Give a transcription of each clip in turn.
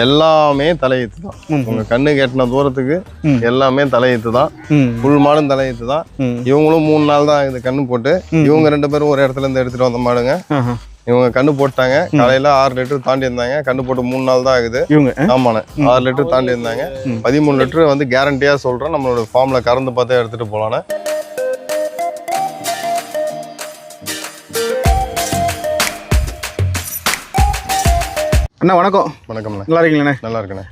எல்லாமே தலையீத்து தான். உங்க கண்ணு கேட்டின தூரத்துக்கு எல்லாமே தலையீத்து தான். ஃபுல் மாடும் தலையீத்து தான். இவங்களும் 3 நாள் தான் இது கண்ணு போட்டு. இவங்க 2 பேரும் ஒரு இடத்துல இருந்து எடுத்துட்டு வந்த மாடுங்க. இவங்க கண்ணு போட்டாங்க. காலையில 6 லிட்டர் தாண்டி இருந்தாங்க. கண்ணு போட்டு 3 நாள் தான் ஆகுது இவங்க. ஆமாண்ணே, 6 லிட்டர் தாண்டி இருந்தாங்க. 13 லிட்டர் வந்து கேரண்டியா சொல்றேன். நம்மளோட ஃபார்ம்ல கறந்து பார்த்தே எடுத்துட்டு போலான்னு. அண்ணா வணக்கம். வணக்கம்ண்ணே. நல்லா இருக்கீங்களே? நல்லா இருக்குண்ணே.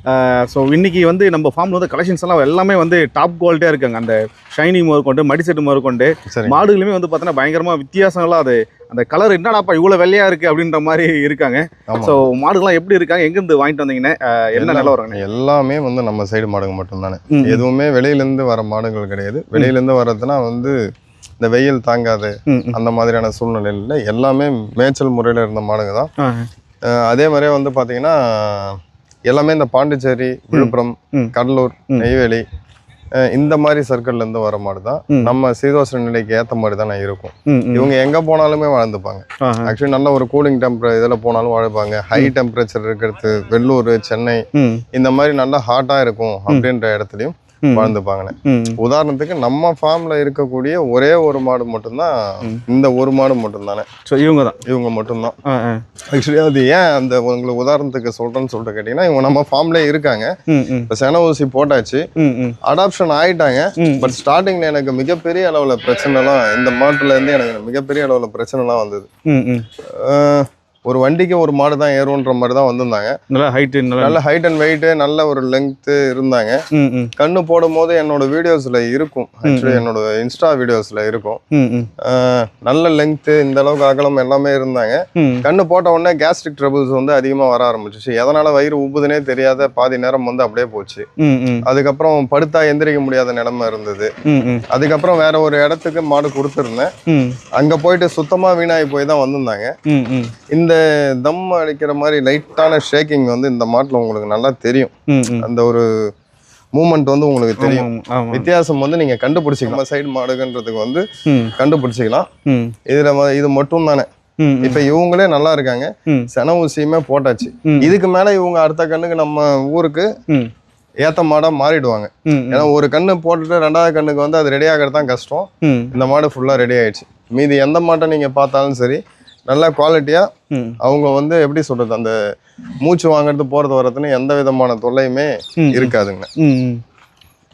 ஸோ இன்னைக்கு வந்து நம்ம ஃபார்ம்ல வந்து கலெக்ஷன்ஸ் எல்லாம் எல்லாமே வந்து டாப் குவாலிட்டியா இருக்காங்க. அந்த ஷைனி முதற்கொண்டு மடிசெட்டு முதற்கொண்டு மாடுகளுமே வந்து பார்த்தோன்னா பயங்கரமா வித்தியாசங்கள்லாம் அது அந்த கலர் என்னடாப்பா இவ்வளோ வெள்ளையா இருக்கு அப்படின்ற மாதிரி இருக்காங்க. ஸோ மாடுகள்லாம் எப்படி இருக்காங்க, எங்கேருந்து வாங்கிட்டு வந்தீங்கன்னா என்ன நிலம் வராங்க? எல்லாமே வந்து நம்ம சைடு மாடுங்க மட்டும்தானே. எதுவுமே வெளியிலேருந்து வர மாடுகள் கிடையாது. வெளியிலேருந்து வர்றதுன்னா வந்து இந்த வெயில் தாங்காது அந்த மாதிரியான சூழ்நிலையில் எல்லாமே மேய்ச்சல் முறையில் இருந்த மாடுங்க தான். அதே மாதிரியே வந்து பார்த்தீங்கன்னா எல்லாமே இந்த பாண்டிச்சேரி, விழுப்புரம், கடலூர், நெய்வேலி இந்த மாதிரி சர்க்கிள்லேருந்து வர மாடு தான். நம்ம சீதோஷ்ண நிலைக்கு ஏற்ற மாதிரி தானே இருக்கும். இவங்க எங்கே போனாலுமே வாழ்ந்துப்பாங்க. ஆக்சுவலி நல்ல ஒரு கூலிங் இதில் போனாலும் வாழ்ப்பாங்க. ஹை டெம்பரேச்சர் இருக்கிறது வெள்ளூர், சென்னை இந்த மாதிரி நல்லா ஹாட்டாக இருக்கும் அப்படின்ற இடத்துலையும் வாழ்ந்துப்பாங்கண்ணே. உதாரணத்துக்கு நம்ம ஃபார்ம்ல இருக்கக்கூடிய ஒரே ஒரு மாடு மட்டும்தான், இந்த ஒரு மாடு மட்டும்தானே. இவங்க மட்டும்தான். ஆக்சுவலி அது ஏன் அந்த உங்களுக்கு உதாரணத்துக்கு சொல்றேன்னு சொல்லிட்டு கேட்டீங்கன்னா, இவங்க நம்ம ஃபார்ம்ல இருக்காங்க. இப்ப சென ஊசி போட்டாச்சு, அடாப்ஷன் ஆயிட்டாங்க. பட் ஸ்டார்டிங்ல எனக்கு மிகப்பெரிய அளவுல பிரச்சனை எல்லாம் இந்த மாட்டுல இருந்து எனக்கு மிகப்பெரிய அளவுல பிரச்சனை எல்லாம் வந்தது. ஒரு வண்டிக்கு ஒரு மாடு தான் ஏறும்ன்ற மாதிரி தான் வந்திருந்தாங்க. நல்ல ஹைட் அண்ட் வெயிட், நல்ல ஒரு லெங்த் இருந்தாங்க. கண்ணு போடும் போது என்னோட வீடியோஸ்ல இருக்கும், ஆக்சுவலி என்னோட இன்ஸ்டா வீடியோஸ்ல இருக்கும். நல்ல லெங்த், இந்த அளவுக்கு அகலம் எல்லாமே இருந்தாங்க. கண்ணு போட்ட உடனே கேஸ்ட்ரிக் ட்ரபிள்ஸ் வந்து அதிகமா வர ஆரம்பிச்சிச்சு. எதனால வயிறு உப்புதுனே தெரியாத பாதி நேரம் வந்து அப்படியே போச்சு. அதுக்கப்புறம் படுத்தா எந்திரிக்க முடியாத நிலைமை இருந்தது. அதுக்கப்புறம் வேற ஒரு இடத்துக்கு மாடு கொடுத்துருந்தேன். அங்க போயிட்டு சுத்தமா வீணாகி போய் தான் வந்திருந்தாங்க. இந்த தம் அடிக்கிற மாதிரி லைட்டான ஷேக்கிங் வந்து இந்த மாட்டுல உங்களுக்கு நல்லா தெரியும். அந்த ஒரு மூமெண்ட் வந்து உங்களுக்கு தெரியும். வித்தியாசம் வந்து நீங்க கண்டுபிடிச்சிக்கலாம். சைடு மாடுகன்றதுக்கு வந்து கண்டுபிடிச்சிக்கலாம். இது மட்டும் தானே. இப்ப இவங்களே நல்லா இருக்காங்க. சென ஊசியுமே போட்டாச்சு. இதுக்கு மேல இவங்க அடுத்த கண்ணுக்கு நம்ம ஊருக்கு ஏத்த மாடா மாறிடுவாங்க. ஏன்னா ஒரு கண்ணு போட்டுட்டு 2வது கண்ணுக்கு வந்து அது ரெடி ஆகிறது தான் கஷ்டம். இந்த மாடு ஃபுல்லா ரெடி ஆயிடுச்சு. மீதி எந்த மாட்டை நீங்க பார்த்தாலும் சரி நல்ல குவாலிட்டியா அவங்க வந்து எப்படி சொல்றது, அந்த மூச்சு வாங்குறது போறது வரதுன்னு எந்த விதமான தொல்லையுமே இருக்காதுங்க.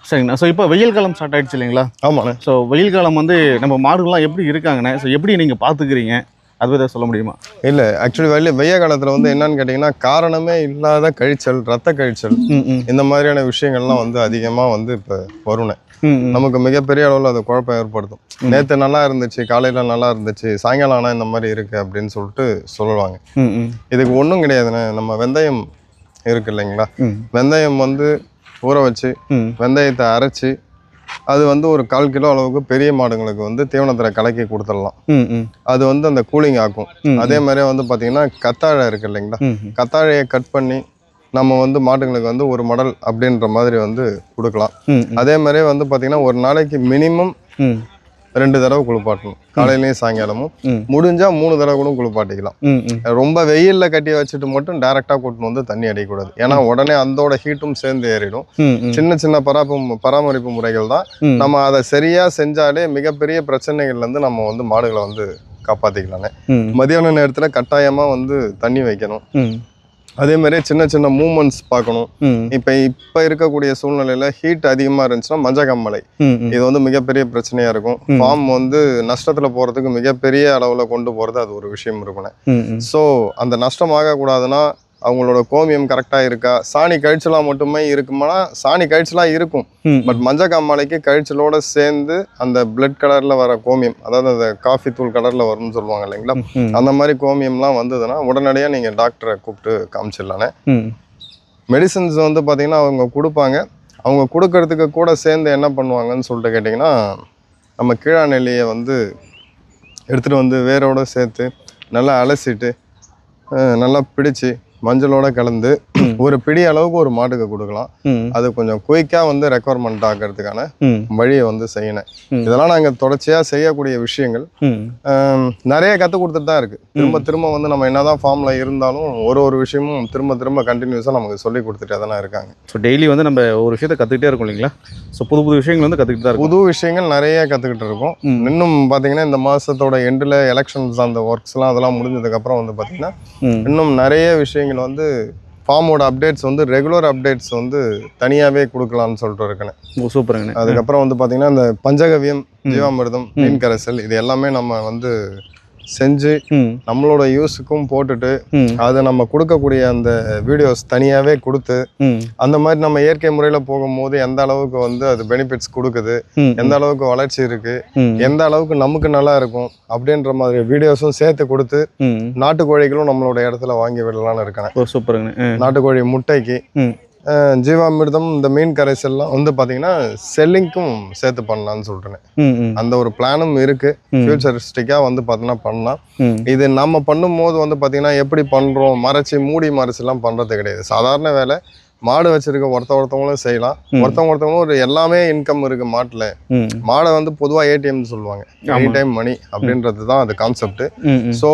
சரிங்கண்ணா. ஸோ இப்போ வெயில் காலம் ஸ்டார்ட் ஆயிடுச்சு இல்லைங்களா? ஆமாண்ணே. ஸோ வெயில் காலம் வந்து நம்ம மாடுகள்லாம் எப்படி இருக்காங்கண்ணே? ஸோ எப்படி நீங்க பாத்துக்கிறீங்க, அது எதாவது சொல்ல முடியுமா? இல்லை, ஆக்சுவலி வெய்ய காலத்தில் வந்து என்னன்னு கேட்டிங்கன்னா, காரணமே இல்லாத கழிச்சல், ரத்த கழிச்சல் இந்த மாதிரியான விஷயங்கள்லாம் வந்து அதிகமாக வந்து இப்போ வருணை நமக்கு மிகப்பெரிய அளவில் அது குழப்பம் ஏற்படுத்தும். நேற்று நல்லா இருந்துச்சு, காலையில் நல்லா இருந்துச்சு, சாயங்காலம் ஆனால் இந்த மாதிரி இருக்கு அப்படின்னு சொல்லிட்டு சொல்லுவாங்க. இதுக்கு ஒன்றும் கிடையாதுண்ணே. நம்ம வெந்தயம் இருக்கு இல்லைங்களா, வெந்தயம் வந்து ஊற வச்சு வெந்தயத்தை அரைச்சி அது வந்து ஒரு 1/4 கிலோ அளவுக்கு பெரிய மாடுங்களுக்கு வந்து தீவனத்தில் கலக்கி கொடுத்துடலாம். அது வந்து அந்த கூலிங் ஆக்கும். அதே மாதிரியே வந்து பார்த்தீங்கன்னா கத்தாழை இருக்கு இல்லைங்களா, கத்தாழையை கட் பண்ணி நம்ம வந்து மாடுங்களுக்கு வந்து ஒரு மடல் அப்படின்ற மாதிரி வந்து கொடுக்கலாம். அதே மாதிரியே வந்து பார்த்தீங்கன்னா ஒரு நாளைக்கு மினிமம் 2 தடவை குளிப்பாட்டணும். காலையிலையும் சாயங்காலமும், முடிஞ்சா 3 தடவை கூட குளிப்பாட்டிக்கலாம். ரொம்ப வெயில்ல கட்டி வச்சுட்டு மட்டும் டைரக்டா கூட்டின்னு வந்து தண்ணி அடிக்கக்கூடாது. ஏன்னா உடனே அதோட ஹீட்டும் சேர்ந்து ஏறிடும். சின்ன சின்ன பராமரிப்பு முறைகள் தான். நம்ம அதை சரியா செஞ்சாலே மிகப்பெரிய பிரச்சனைகள்ல இருந்து நம்ம வந்து மாடுகளை வந்து காப்பாத்திக்கலானே. மதியான நேரத்துல கட்டாயமா வந்து தண்ணி வைக்கணும். அதே மாதிரி சின்ன சின்ன மூவ்மெண்ட்ஸ் பார்க்கணும். இப்ப இருக்கக்கூடிய சூழ்நிலையில ஹீட் அதிகமா இருந்துச்சுன்னா மஞ்சக்காமலை இது வந்து மிகப்பெரிய பிரச்சனையா இருக்கும். ஃபார்ம் வந்து நஷ்டத்துல போறதுக்கு மிகப்பெரிய அளவுல கொண்டு போறது அது ஒரு விஷயம் இருக்கணும். ஸோ அந்த நஷ்டம் ஆகக்கூடாதுன்னா அவங்களோட கோமியம் கரெக்டா இருக்கா, சாணி கழிச்சலாம் மட்டுமே இருக்குமானா சாணி கழிச்சலா இருக்கும். பட் மஞ்சக்காமலைக்கு கழிச்சலோட சேர்ந்து அந்த பிளட் கலர்ல வர கோமியம், அதாவது அந்த காஃபி தூள் கலர்ல வரும்னு சொல்லுவாங்க இல்லைங்களா, அந்த மாதிரி கோமியம்லாம் வந்ததுன்னா உடனடியா நீங்க டாக்டரை கூப்பிட்டு காமிச்சிடலானே. மெடிசன்ஸ் வந்து பாத்தீங்கன்னா அவங்க கொடுப்பாங்க. அவங்க கொடுக்கறதுக்கு கூட சேர்ந்து என்ன பண்ணுவாங்கன்னு சொல்லிட்டு கேட்டிங்கன்னா, நம்ம கீழா நெல்லியை வந்து எடுத்துகிட்டு வந்து வேரோட சேர்த்து நல்லா அலசிட்டு நல்லா பிடிச்சி மஞ்சளோட கலந்து ஒரு பிடி அளவுக்கு ஒரு மாட்டுக்கு கொடுக்கலாம். அது கொஞ்சம் குயிக்காக வந்து ரெக்குவயர்மெண்ட் ஆகிறதுக்கான வழியை வந்து செய்யணும். இதெல்லாம் நாங்கள் தொடர்ச்சியாக செய்யக்கூடிய விஷயங்கள். நிறைய கற்றுக் கொடுத்துட்டு தான் இருக்கு. திரும்ப திரும்ப வந்து நம்ம என்னதான் ஃபார்ம்ல இருந்தாலும் ஒரு விஷயமும் திரும்ப திரும்ப கண்டினியூஸாக நமக்கு சொல்லி கொடுத்துட்டே தானே இருக்காங்க. ஸோ டெய்லி வந்து நம்ம ஒரு விஷயத்தை கற்றுக்கிட்டே இருக்கோம் இல்லைங்களா? ஸோ புது விஷயங்கள் வந்து கற்றுக்கிட்டு தான் இருக்கும். புது விஷயங்கள் நிறைய கற்றுக்கிட்டு இருக்கோம். இன்னும் பார்த்தீங்கன்னா இந்த மாதத்தோட எண்டில் எலெக்ஷன்ஸ் அந்த ஒர்க்ஸ்லாம் அதெல்லாம் முடிஞ்சதுக்கப்புறம் வந்து பார்த்தீங்கன்னா இன்னும் நிறைய விஷயங்கள் வந்து ஃபார்மோட அப்டேட்ஸ் வந்து ரெகுலர் அப்டேட்ஸ் வந்து தனியாகவே கொடுக்கலாம்னு சொல்லிட்டு இருக்கேன். சூப்பருங்க. அதுக்கப்புறம் வந்து பார்த்தீங்கன்னா இந்த பஞ்சகவியம், ஜீவாமிர்தம், மீன் கரைசல் இது எல்லாமே நம்ம வந்து செஞ்சு நம்மளோட யூஸுக்கும் போட்டுட்டு அதை நம்ம கொடுக்கக்கூடிய அந்த வீடியோஸ் தனியாகவே கொடுத்து அந்த மாதிரி நம்ம இயற்கை முறையில் போகும்போது எந்த அளவுக்கு வந்து அது பெனிஃபிட்ஸ் கொடுக்குது, எந்த அளவுக்கு வளர்ச்சி இருக்கு, எந்த அளவுக்கு நமக்கு நல்லா இருக்கும் அப்படின்ற மாதிரி வீடியோஸும் சேர்த்து கொடுத்து நாட்டுக்கோழிகளும் நம்மளோட இடத்துல வாங்கி விடலாம்னு இருக்கேன். சூப்பருங்க. நாட்டுக்கோழி முட்டைக்கு ஜீவாமிர்தம் இந்த மீன் கரைசல்லாம் வந்து பார்த்தீங்கன்னா செல்லிங்க்கும் சேர்த்து பண்ணலான்னு சொல்கிறேன். அந்த ஒரு பிளானும் இருக்கு. ஃபியூச்சரிஸ்டிக்காக வந்து பார்த்தீங்கன்னா பண்ணலாம். இது நம்ம பண்ணும்போது வந்து பார்த்தீங்கன்னா எப்படி பண்ணுறோம், மூடி மறைச்சிலாம் பண்ணுறது கிடையாது. சாதாரண வேலை. மாடு வச்சிருக்க ஒருத்தவங்களும் செய்யலாம். ஒருத்தவங்களும் ஒரு எல்லாமே இன்கம் இருக்கு மாட்டுல. மாடை வந்து பொதுவா ஏடிஎம் சொல்லுவாங்க, எனி டைம் மணி அப்படின்றது தான் அது கான்செப்ட். ஸோ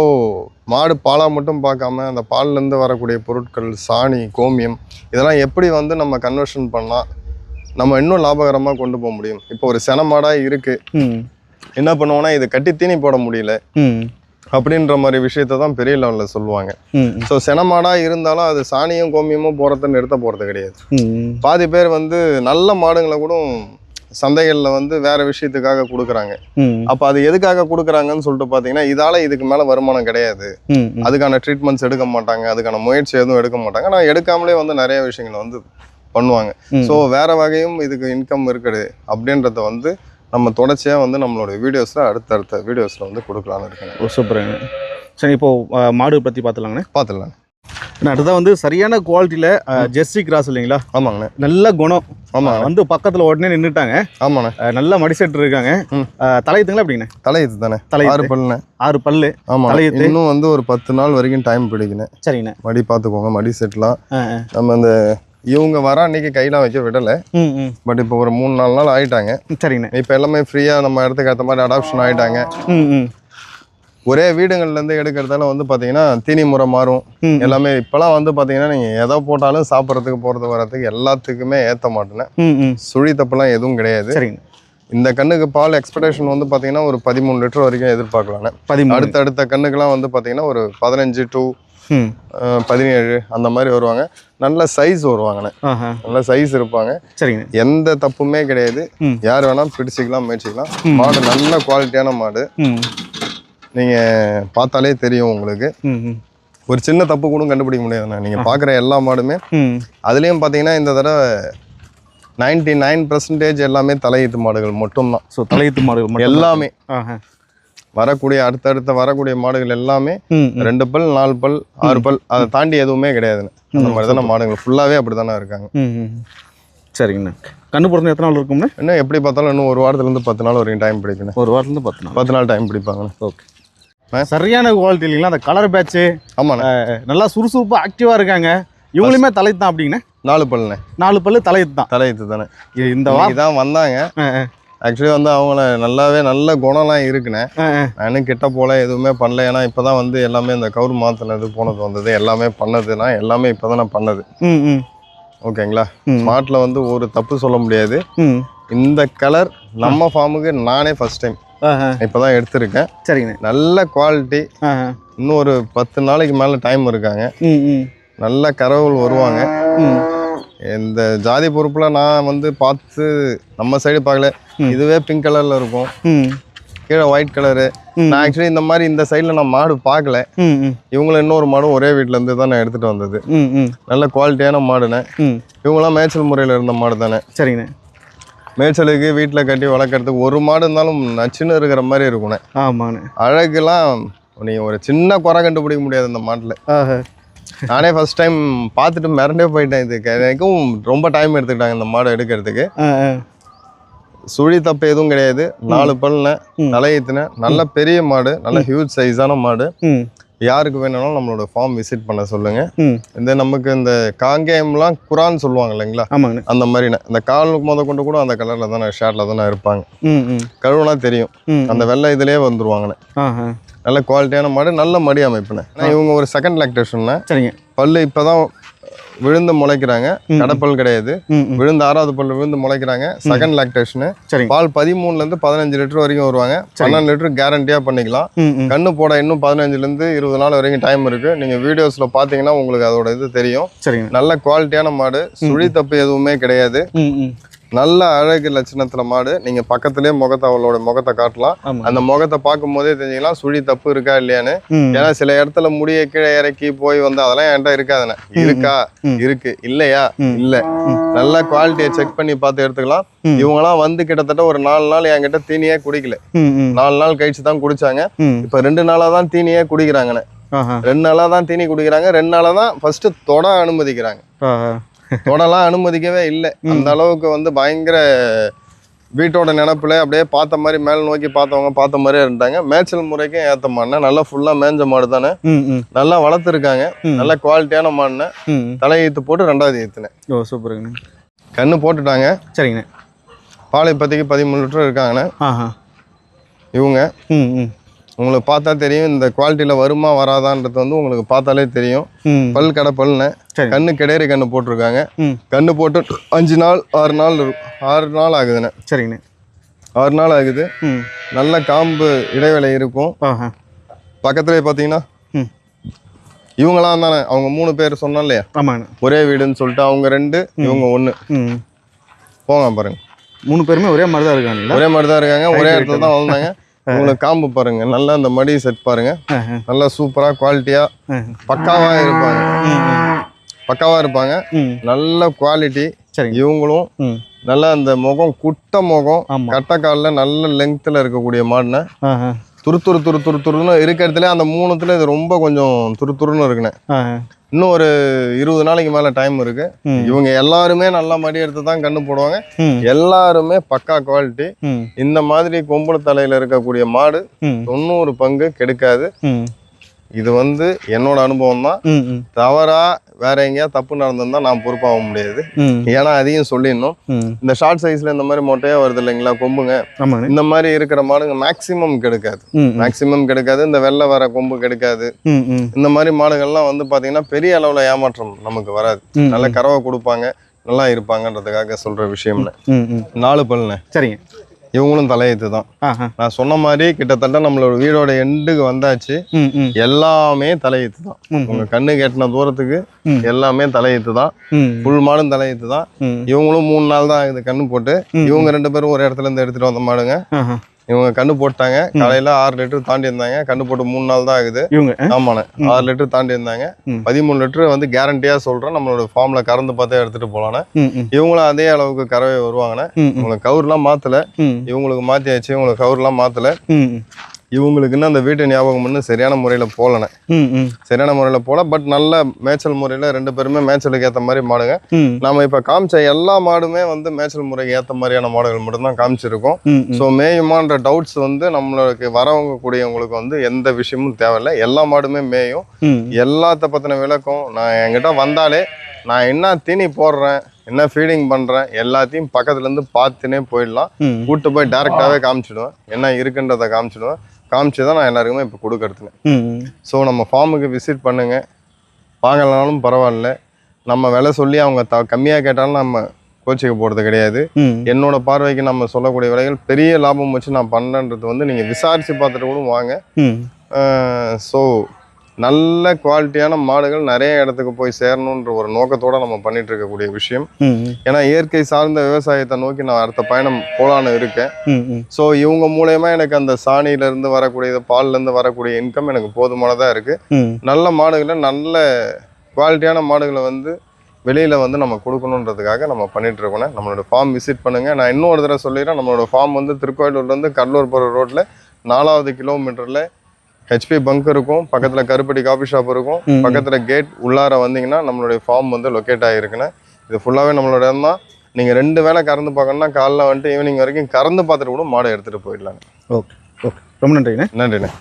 மாடு பாலா மட்டும் பார்க்காம அந்த பால்ல இருந்து வரக்கூடிய பொருட்கள், சாணி, கோமியம் இதெல்லாம் எப்படி வந்து நம்ம கன்வர்ஷன் பண்ணா நம்ம இன்னும் லாபகரமா கொண்டு போக முடியும். இப்போ ஒரு சென மாடா இருக்கு, என்ன பண்ணுவோம்னா இது கட்டி தீனி போட முடியல அப்படின்ற மாதிரி விஷயத்த தான் பெரிய லெவலில் சொல்லுவாங்க. ஸோ செனமாடா இருந்தாலும் அது சாணியும் கோமியமும் போகிறத நிறுத்த போகிறது கிடையாது. பாதி பேர் வந்து நல்ல மாடுங்களை கூட சந்தைகளில் வந்து வேற விஷயத்துக்காக கொடுக்குறாங்க. அப்போ அது எதுக்காக கொடுக்குறாங்கன்னு சொல்லிட்டு பார்த்தீங்கன்னா இதால இதுக்கு மேலே வருமானம் கிடையாது, அதுக்கான ட்ரீட்மெண்ட்ஸ் எடுக்க மாட்டாங்க, அதுக்கான முயற்சி எதுவும் எடுக்க மாட்டாங்க. ஆனால் எடுக்காமலே வந்து நிறைய விஷயங்களை வந்து பண்ணுவாங்க. ஸோ வேற வகையும் இதுக்கு இன்கம் இருக்குது அப்படின்றத வந்து நம்ம தொடர்ச்சியாக வந்து நம்மளோட வீடியோஸில் அடுத்தடுத்த வீடியோஸில் வந்து கொடுக்கலான்னு இருக்கேன். சூப்பருங்க. சரி, இப்போது மாடு பற்றி பார்த்துலாங்கண்ணே. பார்த்துடலாங்க. அடுத்ததான் வந்து சரியான குவாலிட்டியில் ஜெர்சி கிராஸ் இல்லைங்களா? ஆமாங்கண்ணே. நல்ல குணம். ஆமாம், வந்து பக்கத்தில் உடனே நின்றுட்டாங்க. ஆமாண்ணே. நல்ல மடிசெட்டு இருக்காங்க. தலையுத்துங்களா எப்படிங்கண்ணே? தலையுத்து தானே. 6 பல்லுண்ணே. 6 பல்லு. ஆமாம். தலையுத்து இன்னும் வந்து ஒரு 10 நாள் வரைக்கும் டைம் பிடிக்கணும். சரிங்கண்ணே. மடி பார்த்துக்கோங்க. மடி செட்லாம் நம்ம அந்த இவங்க வர அன்னைக்கு கையெல்லாம் வைக்க விடலை. பட் இப்போ ஒரு 3-4 நாள் ஆயிட்டாங்க. சரிங்கண்ணே. இப்போ எல்லாமே ஃப்ரீயாக நம்ம இடத்துக்கு ஏற்ற மாதிரி அடாப்ஷன் ஆகிட்டாங்க. ஒரே வீடுகள்லேருந்து எடுக்கிறதால வந்து பார்த்தீங்கன்னா தீனி முறை மாறும் எல்லாமே. இப்போலாம் வந்து பார்த்தீங்கன்னா நீங்கள் எதை போட்டாலும் சாப்பிட்றதுக்கு போகிறது வரதுக்கு எல்லாத்துக்குமே ஏற்ற மாட்டேன்னு சுழி தப்புலாம் எதுவும் கிடையாது. சரிங்க. இந்த கண்ணுக்கு பால் எக்ஸ்பெக்டேஷன் வந்து பார்த்தீங்கன்னா ஒரு 13 லிட்டர் வரைக்கும் எதிர்பார்க்கலான்னு. அடுத்த கண்ணுக்கெல்லாம் வந்து பார்த்தீங்கன்னா ஒரு 15 to 17 அந்த மாதிரி வருவாங்க. நல்ல சைஸ் வருவாங்கண்ணே. நல்ல சைஸ் இருப்பாங்க. சரிங்க. எந்த தப்புமே கிடையாது. யார் வேணாலும் பிடிச்சிக்கலாம், முயற்சிக்கலாம். மாடு நல்ல குவாலிட்டியான மாடு. நீங்க பார்த்தாலே தெரியும் உங்களுக்கு. ஒரு சின்ன தப்பு கூட கண்டுபிடிக்க முடியாதுண்ணா. நீங்க பாக்குற எல்லா மாடுமே அதுலயும் பாத்தீங்கன்னா இந்த தடவை 99% எல்லாமே தலையீத்து மாடுகள் மட்டும்தான். ஸோ தலையீத்து மாடுகள் எல்லாமே அடுத்தடுத்த வரக்கூடிய மாடுகள் எல்லாமே 2 பல் 4 பல் 6 பல் அதை தாண்டி எதுவுமே கிடையாதுன்னு. அந்த மாதிரி தானே மாடுகள் ஃபுல்லாவே அப்படித்தானே இருக்காங்க. சரிங்கண்ணா. கண்ணு பிறந்த எத்தனை நாள் இருக்கும்ண்ணே? இன்னும் எப்படி பார்த்தாலும் இன்னும் ஒரு வாரத்துலேருந்து 10 நாள் வரைக்கும் டைம் பிடிக்கணும். ஒரு வாரத்துலேருந்து 10 நாள் டைம் பிடிப்பாங்க. ஓகே. சரியான குவாலிட்டி இல்லைங்களா? அந்த கலர் பேட்ச்சு. ஆமாண்ணா. நல்லா சுறுசுறுப்பாக ஆக்டிவாக இருக்காங்க. இவங்களுமே தலைத்து தான் அப்படிங்கண்ணே. 4 பல்லுண்ணே. 4 பல்லு தலைத்து தான். தலைத்து தானே. இந்த தான் வந்தாங்க. ஆக்சுவலி வந்து அவங்கள நல்ல குணம்லாம் இருக்குண்ணே. நானும் கிட்ட போல எதுவுமே பண்ணல. ஏன்னா இப்போதான் வந்து எல்லாமே இந்த கவுர் மாற்றினது போனது வந்தது எல்லாமே பண்ணதுன்னா எல்லாமே இப்போதான் நான் பண்ணது. ஓகேங்களா? மாட்டில் வந்து ஒரு தப்பு சொல்ல முடியாது. இந்த கலர் நம்ம ஃபார்முக்கு நானே ஃபர்ஸ்ட் டைம் இப்போதான் எடுத்திருக்கேன். சரிங்க. நல்ல குவாலிட்டி. இன்னும் ஒரு 10 நாளைக்கு மேலே டைம் இருக்காங்க. நல்ல கறவுகள் வருவாங்க. இந்த ஜாதி பொறுப்புல நான் வந்து பார்த்து நம்ம சைடு பார்க்கல. இதுவே பிங்க் கலர்ல இருக்கும், கீழே ஒயிட் கலரு. நான் ஆக்சுவலி இந்த மாதிரி இந்த சைட்ல நான் மாடு பார்க்கல. இவங்களும் இன்னொரு மாடும் ஒரே வீட்டுல இருந்து தான் நான் எடுத்துட்டு வந்தது. நல்ல குவாலிட்டியான மாடுண்ணே. இவங்களாம் மேய்ச்சல் முறையில இருந்த மாடு தானே. சரிங்க. மேய்ச்சலுக்கு வீட்டில் கட்டி வளர்க்குறதுக்கு ஒரு மாடு இருந்தாலும் நச்சுன்னு இருக்கிற மாதிரி இருக்குண்ணே. ஆமாண்ணே. அழகுலாம் நீங்கள் ஒரு சின்ன குறை கண்டுபிடிக்க முடியாது இந்த மாட்டில். நானே ஃபர்ஸ்ட் டைம் பார்த்துட்டு மிரண்டே போயிட்டேன். இதுக்கு எனக்கும் ரொம்ப டைம் எடுத்துக்கிட்டாங்க இந்த மாடை எடுக்கிறதுக்கு. சுழி தப்பு எதுவும் கிடையாது. 4 பல்லுன தலையீத்துன நல்ல பெரிய மாடு, நல்ல ஹியூஜ் சைஸான மாடு. யாருக்கு வேணும்னாலும் நம்மளோட ஃபார்ம் விசிட் பண்ண சொல்லுங்க. இந்த நமக்கு இந்த காங்கேயம்லாம் குரான் சொல்லுவாங்க இல்லைங்களா, ஆமாங்க, அந்த மாதிரி இந்த கால் முத கொண்டு கூட அந்த கலர்ல தானே ஷேர்ட்ல தானே இருப்பாங்க. கழுவுனா தெரியும், அந்த வெள்ளை இதுலயே வந்துருவாங்கண்ணே. நல்ல குவாலிட்டியான மாடு, நல்ல மடி அமைப்புண்ணே. இவங்க ஒரு செகண்ட் லாக்டேஷன். சரிங்க. பல்லு இப்பதான் விழுந்து முளைக்கிறாங்க, கடப்பல் கிடையாது. விழுந்து 6வது பல்லு விழுந்து முளைக்கிறாங்க. செகண்ட் லாக்டேஷனு. பால் 13 லிருந்து 15 லிட்டர் வரைக்கும் வருவாங்க. 12 லிட்டர் கேரண்டியா பண்ணிக்கலாம். கண்ணு போட இன்னும் 15 லிருந்து 20 நாள் வரைக்கும் டைம் இருக்கு. நீங்க வீடியோஸ்ல பாத்தீங்கன்னா உங்களுக்கு அதோட இது தெரியும். நல்ல குவாலிட்டியான மாடு, சுழி தப்பு எதுவுமே கிடையாது. நல்ல அழகு லட்சணத்துல மாடு. நீங்க பக்கத்திலேயே அவளோட முகத்தை காட்டலாம். அந்த முகத்தை பார்க்கும் போதே தெரிஞ்சுக்கலாம் சுழி தப்பு இருக்கா இல்லையான்னு. ஏன்னா சில இடத்துல முடிய கீழே இறக்கி போய் வந்து அதெல்லாம் என்கிட்ட இருக்காதுண்ணே. இருக்கா, இருக்கு, இல்லையா, இல்ல. நல்ல குவாலிட்டியை செக் பண்ணி பார்த்து எடுத்துக்கலாம். இவங்கலாம் வந்து கிட்டத்தட்ட ஒரு 4 நாள் என்கிட்ட தீனியே குடிக்கல. 4 நாள் கழிச்சு தான் குடிச்சாங்க. இப்ப 2 நாளா தான் தீனியே குடிக்கிறாங்கண்ணே. 2 நாளா தான் தீனி குடிக்கிறாங்க. 2 நாளா தான் ஃபர்ஸ்ட் தொட அனுமதிக்கிறாங்க. தொடலாம் அனுமதிக்கவே இல்லை. அந்த அளவுக்கு வந்து பயங்கர வீட்டோட நினப்புல அப்படியே பார்த்த மாதிரி மேல் நோக்கி பார்த்தவங்க பார்த்த மாதிரியே இருந்தாங்க. மேய்ச்சல் முறைக்கும் ஏற்ற மாடுனே. நல்லா ஃபுல்லா மேய்ஞ்ச மாடு தானே. நல்லா வளர்த்துருக்காங்க. நல்ல குவாலிட்டியான மாடுனே. தலையீத்து போட்டு 2வது ஈத்துனேன். ஓ சூப்பருங்கண்ணே. கண்ணு போட்டுட்டாங்க. சரிங்கண்ணே. பால் இப்போதைக்கு 13 லிட்டர் இருக்காங்கண்ணே. இவங்க உங்களுக்கு பார்த்தா தெரியும் இந்த குவாலிட்டியில வருமா வராதான்றது வந்து உங்களுக்கு பார்த்தாலே தெரியும். பல் கடை பல்லுன்னு கண்ணு கிடையாது. கண்ணு போட்டிருக்காங்க. கண்ணு போட்டு 5 நாள் 6 நாள் ஆகுதுண்ணே. சரிங்கண்ணே. 6 நாள் ஆகுது. நல்ல காம்பு இடைவேளை இருக்கும். பக்கத்துலேயே பார்த்தீங்கன்னா இவங்களாம் தானே, அவங்க 3 பேர் சொன்னோம் இல்லையா, ஒரே வீடுன்னு சொல்லிட்டு. அவங்க 2, இவங்க 1. போங்க பாருங்க, 3 பேருமே ஒரே மாதிரி தான் இருக்காங்க. ஒரே மாதிரி தான் இருக்காங்க. ஒரே இடத்துல தான் வளர்ந்தாங்க. உங்களுக்கு காம்பு பாருங்க, நல்லா அந்த மடி செட் பாருங்க. நல்லா சூப்பரா குவாலிட்டியா பக்காவா இருப்பாங்க. நல்ல குவாலிட்டி. இவங்களும் நல்லா அந்த முகம், குட்ட முகம், கட்டக்கால்ல நல்ல லெங்க்ல இருக்கக்கூடிய மாடுன. துருன்னு இருக்கிறதுல அந்த 3த்துல இது ரொம்ப கொஞ்சம் துருன்னு இருக்குண்ணே. இன்னும் ஒரு 20 நாளைக்கு மேல டைம் இருக்கு. இவங்க எல்லாருமே நல்லா மடி எடுத்து தான் கண்ணு போடுவாங்க. எல்லாருமே பக்கா குவாலிட்டி. இந்த மாதிரி கொம்புல தலையில இருக்கக்கூடிய மாடு 90 பங்கு கெடுக்காது. இது வந்து என்னோட அனுபவம் தான். தவறா வேற எங்கேயா தப்பு நடந்திருந்தா நான் பொறுப்பாக முடியாது. ஏன்னா அதையும் சொல்லிடணும். இந்த ஷார்ட் சைஸ்ல இந்த மாதிரி மொட்டையா வருது இல்லைங்களா கொம்புங்க, இந்த மாதிரி இருக்கிற மாடுங்க மேக்சிமம் கெடுக்காது. இந்த வெள்ளை வர கொம்பு கெடுக்காது. இந்த மாதிரி மாடுகள்லாம் வந்து பாத்தீங்கன்னா பெரிய அளவுல ஏமாற்றம் நமக்கு வராது. நல்ல கறவை கொடுப்பாங்க, நல்லா இருப்பாங்கன்றதுக்காக சொல்ற விஷயம்ல. 4 பல்லுண்ணே. சரிங்க. இவங்களும் தலையீத்து தான். நான் சொன்ன மாதிரி கிட்டத்தட்ட நம்மளோட வீடோட எண்டுக்கு வந்தாச்சு. எல்லாமே தலையீத்து தான். உங்க கண்ணு கேட்டின தூரத்துக்கு எல்லாமே தலையீத்து தான். புல் மாடும் தலையீத்து தான். இவங்களும் 3 நாள் தான் ஆகுது கண்ணு போட்டு. இவங்க 2 பேரும் ஒரு இடத்துல இருந்து எடுத்துட்டு வந்த மாடுங்க. இவங்க கண்ணு போட்டாங்க. காலையில 6 லிட்டர் தாண்டி இருந்தாங்க. கண்ணு போட்டு 3 நாள் தான் ஆகுது. ஆமாண்ணே, 6 லிட்டர் தாண்டி இருந்தாங்க. 13 லிட்டர் வந்து கேரண்டியா சொல்றேன். நம்மளோட ஃபார்ம்ல கறந்து பார்த்தே எடுத்துட்டு போலான்னு. இவங்களும் அதே அளவுக்கு கறவை வருவாங்கண்ணே. உங்களுக்கு கவுர்லாம் மாத்தல, இவங்களுக்கு மாத்தியாச்சு. இவங்களுக்கு கவுர்லாம் மாத்தல. இவங்களுக்குன்னு அந்த வீட்டு ஞாபகம் பண்ணு சரியான முறையில போல. பட் நல்ல மேய்ச்சல் முறையில 2 பேருமே மேய்ச்சலுக்கு ஏற்ற மாதிரி மாடுங்க. நம்ம இப்ப காமிச்ச எல்லா மாடுமே வந்து மேய்ச்சல் முறைக்கு ஏற்ற மாதிரியான மாடுகள் மட்டும்தான் காமிச்சிருக்கோம். ஸோ மேயுமான்ற டவுட்ஸ் வந்து நம்மளுக்கு வரவங்க கூடியவங்களுக்கு வந்து எந்த விஷயமும் தேவையில்லை. எல்லா மாடுமே மேயும். எல்லாத்த பத்தின விளக்கம் நான் என்கிட்ட வந்தாலே நான் என்ன தீனி போடுறேன், என்ன ஃபீடிங் பண்றேன், எல்லாத்தையும் பக்கத்துல இருந்து பார்த்துனே போயிடலாம். கூட்டு போய் டைரக்டாவே காமிச்சிடுவேன். என்ன இருக்குன்றதை காமிச்சுதான் நான் எல்லாருக்குமே இப்போ கொடுக்கறதுன்னு. ஸோ நம்ம ஃபார்முக்கு விசிட் பண்ணுங்க. வாங்கலனாலும் பரவாயில்ல. நம்ம விலை சொல்லி அவங்க கம்மியாக கேட்டாலும் நம்ம கோச்சிக்க போகிறது கிடையாது. என்னோட பார்வைக்கு நம்ம சொல்லக்கூடிய விலைகள் பெரிய லாபம் வச்சு நான் பண்ணன்றது வந்து நீங்கள் விசாரித்து பார்த்துட்டு கூட வாங்க. ஸோ நல்ல குவாலிட்டியான மாடுகள் நிறைய இடத்துக்கு போய் சேரணுன்ற ஒரு நோக்கத்தோட நம்ம பண்ணிட்டு இருக்கக்கூடிய விஷயம். ஏன்னா இயற்கை சார்ந்த விவசாயத்தை நோக்கி நான் அடுத்த பயணம் போலான்னு இருக்கேன். ஸோ இவங்க மூலயமா எனக்கு அந்த சாணியில இருந்து வரக்கூடிய பால்ல இருந்து வரக்கூடிய இன்கம் எனக்கு போதுமானதா இருக்கு. நல்ல மாடுகளை, நல்ல குவாலிட்டியான மாடுகளை வந்து வெளியில வந்து நம்ம கொடுக்கணுன்றதுக்காக நம்ம பண்ணிட்டு இருக்கோம். நம்மளோட ஃபார்ம் விசிட் பண்ணுங்க. நான் இன்னொரு தடவை சொல்லிடுறேன். நம்மளோட ஃபார்ம் வந்து திருக்கோயிலூர்ல இருந்து கடலூர் போகிற ரோட்ல 4வது கிலோமீட்டர்ல HP பங்க் இருக்கும். பக்கத்துல கருப்பட்டி காஃபி ஷாப் இருக்கும். பக்கத்துல கேட் உள்ளார வந்தீங்கன்னா நம்மளுடைய ஃபார்ம் வந்து லொக்கேட் ஆகிருக்குன்னு. இது ஃபுல்லாவே நம்மளோட இடம் தான். நீங்க 2 வேளை கறந்து பார்க்கணும்னா காலைல வந்துட்டு ஈவினிங் வரைக்கும் கறந்து பார்த்துட்டு கூட மாடை எடுத்துட்டு போயிடலாங்க. ஓகே, ரொம்ப நன்றிண்ணே. நன்றிண்ணே.